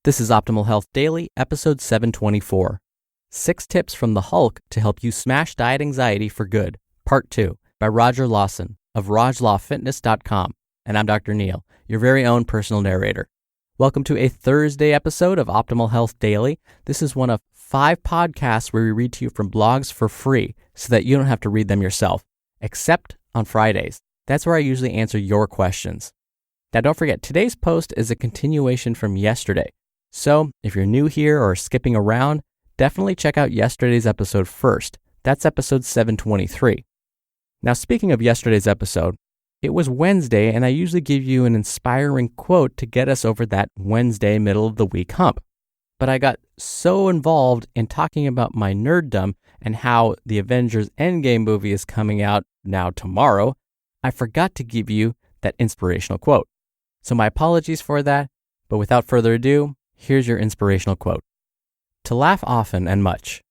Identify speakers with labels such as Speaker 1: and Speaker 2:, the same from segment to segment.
Speaker 1: This is Optimal Health Daily, episode 724. 6 Tips from the Hulk to Help You Smash Diet Anxiety for Good, Part 2, by Lawson of RogLawFitness.com. And I'm Dr. Neil, your very own personal narrator. Welcome to a Thursday episode of Optimal Health Daily. This is one of 5 podcasts where we read to you from blogs for free so that you don't have to read them yourself, except on Fridays. That's where I usually answer your questions. Now, don't forget, today's post is a continuation from yesterday. So if you're new here or skipping around, definitely check out yesterday's episode first. That's episode 723. Now, speaking of yesterday's episode, it was Wednesday, and I usually give you an inspiring quote to get us over that Wednesday middle of the week hump. But I got so involved in talking about my nerddom and how the Avengers Endgame movie is coming out now tomorrow, I forgot to give you that inspirational quote. So my apologies for that, but without further ado, here's your inspirational quote. To laugh often and much,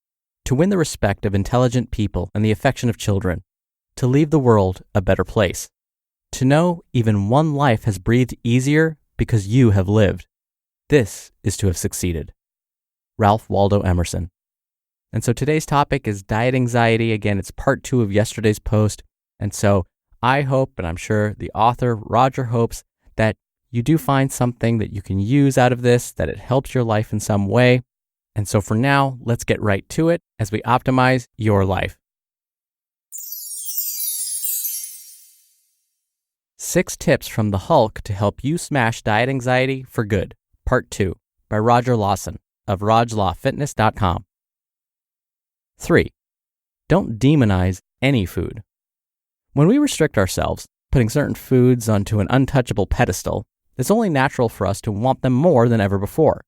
Speaker 1: to win the respect of intelligent people and the affection of children, to leave the world a better place, to know even one life has breathed easier because you have lived. This is to have succeeded. Ralph Waldo Emerson. And so today's topic is diet anxiety. Again, it's part 2 of yesterday's post. And so I hope, and I'm sure the author, Roger, hopes that you do find something that you can use out of this, that it helps your life in some way. And so for now, let's get right to it as we optimize your life. 6 Tips from the Hulk to Help You Smash Diet Anxiety for Good, Part 2, by Lawson of RogLawFitness.com. 3. Don't demonize any food. When we restrict ourselves, putting certain foods onto an untouchable pedestal, it's only natural for us to want them more than ever before.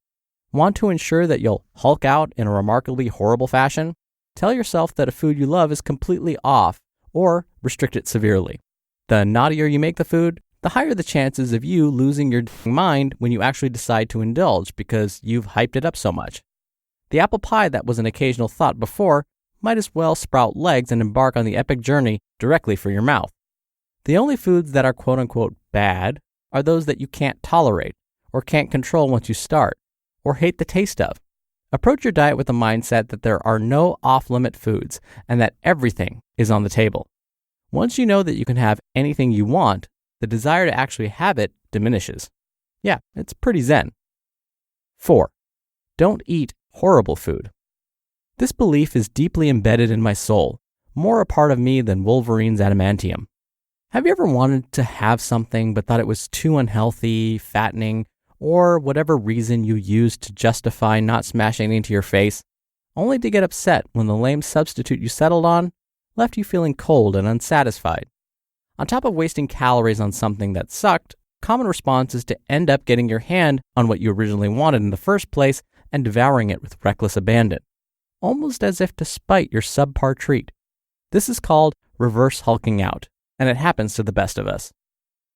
Speaker 1: Want to ensure that you'll Hulk out in a remarkably horrible fashion? Tell yourself that a food you love is completely off, or restrict it severely. The naughtier you make the food, the higher the chances of you losing your mind when you actually decide to indulge because you've hyped it up so much. The apple pie that was an occasional thought before might as well sprout legs and embark on the epic journey directly for your mouth. The only foods that are quote-unquote bad are those that you can't tolerate, or can't control once you start, or hate the taste of. Approach your diet with the mindset that there are no off-limit foods, and that everything is on the table. Once you know that you can have anything you want, the desire to actually have it diminishes. Yeah, it's pretty zen. 4. Don't eat horrible food. This belief is deeply embedded in my soul, more a part of me than Wolverine's adamantium. Have you ever wanted to have something but thought it was too unhealthy, fattening, or whatever reason you used to justify not smashing it into your face, only to get upset when the lame substitute you settled on left you feeling cold and unsatisfied? On top of wasting calories on something that sucked, common response is to end up getting your hand on what you originally wanted in the first place and devouring it with reckless abandon, almost as if to spite your subpar treat. This is called reverse hulking out, and it happens to the best of us.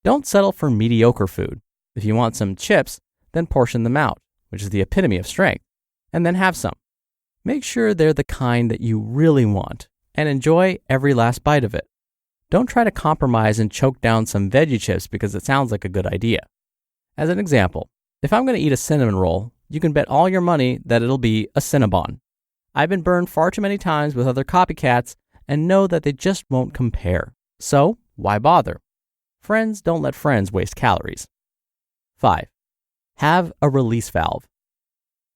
Speaker 1: Don't settle for mediocre food. If you want some chips, then portion them out, which is the epitome of strength, and then have some. Make sure they're the kind that you really want, and enjoy every last bite of it. Don't try to compromise and choke down some veggie chips because it sounds like a good idea. As an example, if I'm going to eat a cinnamon roll, you can bet all your money that it'll be a Cinnabon. I've been burned far too many times with other copycats and know that they just won't compare. So, why bother? Friends don't let friends waste calories. 5. Have a release valve.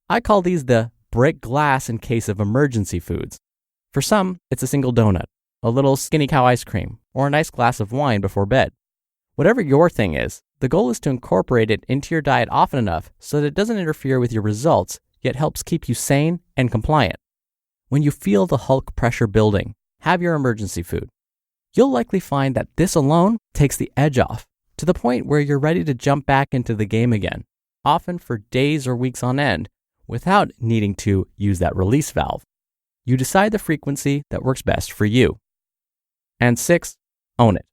Speaker 1: I call these the break glass in case of emergency foods. For some, it's a single donut, a little skinny cow ice cream, or a nice glass of wine before bed. Whatever your thing is, the goal is to incorporate it into your diet often enough so that it doesn't interfere with your results, yet helps keep you sane and compliant. When you feel the Hulk pressure building, have your emergency food. You'll likely find that this alone takes the edge off, to the point where you're ready to jump back into the game again, often for days or weeks on end, without needing to use that release valve. You decide the frequency that works best for you. And 6, own it.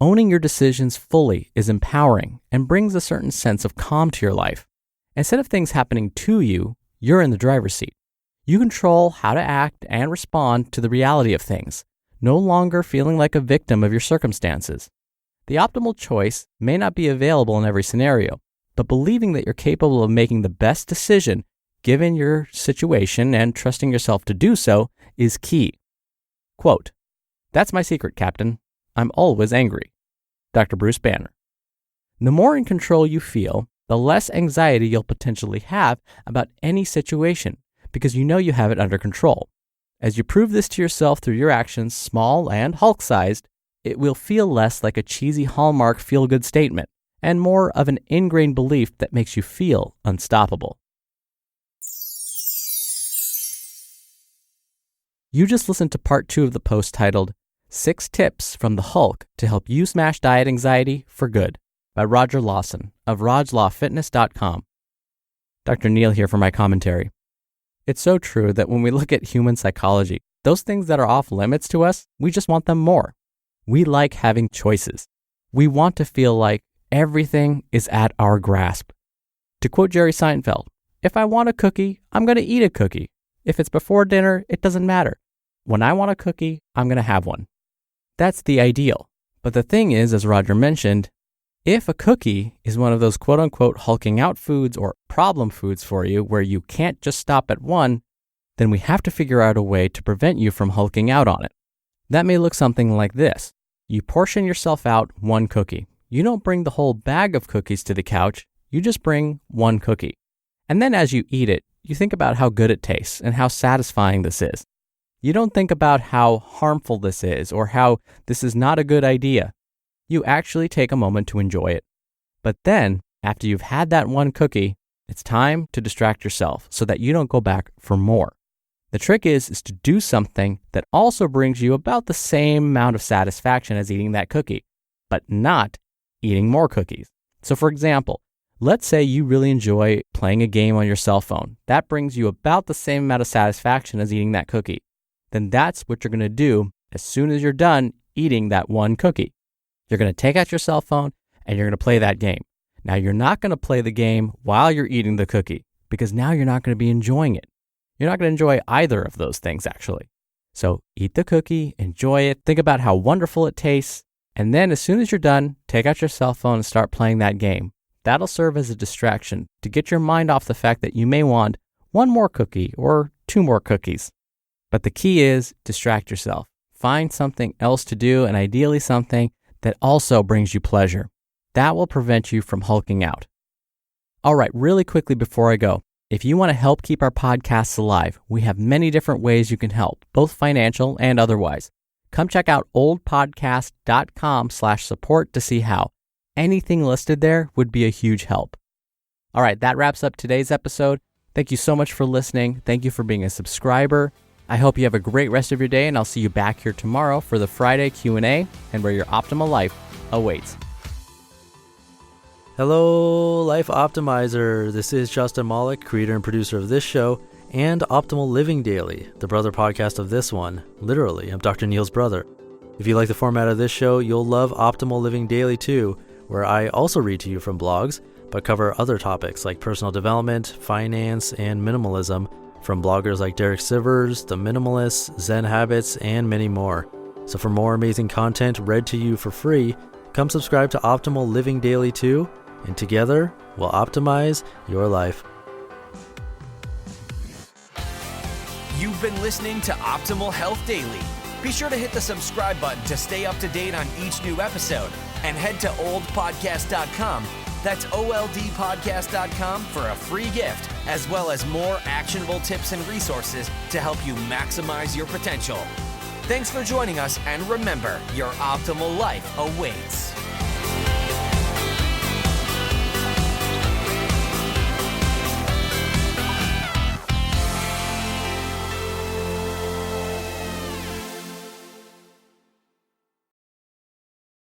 Speaker 1: Owning your decisions fully is empowering and brings a certain sense of calm to your life. Instead of things happening to you, you're in the driver's seat. You control how to act and respond to the reality of things, no longer feeling like a victim of your circumstances. The optimal choice may not be available in every scenario, but believing that you're capable of making the best decision given your situation and trusting yourself to do so is key. Quote, "That's my secret, Captain. I'm always angry." Dr. Bruce Banner. The more in control you feel, the less anxiety you'll potentially have about any situation because you know you have it under control. As you prove this to yourself through your actions, small and Hulk-sized, it will feel less like a cheesy Hallmark feel-good statement and more of an ingrained belief that makes you feel unstoppable. You just listened to part 2 of the post titled 6 Tips from the Hulk to Help You Smash Diet Anxiety for Good by Roger Lawson of RogLawFitness.com. Dr. Neal here for my commentary. It's so true that when we look at human psychology, those things that are off limits to us, we just want them more. We like having choices. We want to feel like everything is at our grasp. To quote Jerry Seinfeld, "If I want a cookie, I'm going to eat a cookie. If it's before dinner, it doesn't matter. When I want a cookie, I'm going to have one." That's the ideal. But the thing is, as Roger mentioned, if a cookie is one of those quote-unquote hulking out foods or problem foods for you where you can't just stop at one, then we have to figure out a way to prevent you from hulking out on it. That may look something like this. You portion yourself out one cookie. You don't bring the whole bag of cookies to the couch. You just bring one cookie. And then as you eat it, you think about how good it tastes and how satisfying this is. You don't think about how harmful this is or how this is not a good idea. You actually take a moment to enjoy it. But then, after you've had that one cookie, it's time to distract yourself so that you don't go back for more. The trick is to do something that also brings you about the same amount of satisfaction as eating that cookie, but not eating more cookies. So for example, let's say you really enjoy playing a game on your cell phone. That brings you about the same amount of satisfaction as eating that cookie. Then that's what you're going to do as soon as you're done eating that one cookie. You're going to take out your cell phone and you're going to play that game. Now, you're not going to play the game while you're eating the cookie because now you're not going to be enjoying it. You're not going to enjoy either of those things, actually. So eat the cookie, enjoy it, think about how wonderful it tastes, and then as soon as you're done, take out your cell phone and start playing that game. That'll serve as a distraction to get your mind off the fact that you may want one more cookie or 2 more cookies. But the key is distract yourself. Find something else to do, and ideally something that also brings you pleasure. That will prevent you from hulking out. All right, really quickly before I go, if you want to help keep our podcasts alive, we have many different ways you can help, both financial and otherwise. Come check out oldpodcast.com/support to see how. Anything listed there would be a huge help. All right, that wraps up today's episode. Thank you so much for listening. Thank you for being a subscriber. I hope you have a great rest of your day, and I'll see you back here tomorrow for the Friday Q&A and where your optimal life awaits.
Speaker 2: Hello, Life Optimizer. This is Justin Malik, creator and producer of this show and Optimal Living Daily, the brother podcast of this one. Literally, I'm Dr. Neal's brother. If you like the format of this show, you'll love Optimal Living Daily too, where I also read to you from blogs, but cover other topics like personal development, finance, and minimalism from bloggers like Derek Sivers, The Minimalists, Zen Habits, and many more. So for more amazing content read to you for free, come subscribe to Optimal Living Daily too, and together we'll optimize your life.
Speaker 3: You've been listening to Optimal Health Daily. Be sure to hit the subscribe button to stay up to date on each new episode, and head to oldpodcast.com. That's oldpodcast.com for a free gift, as well as more actionable tips and resources to help you maximize your potential. Thanks for joining us, and remember, your optimal life awaits.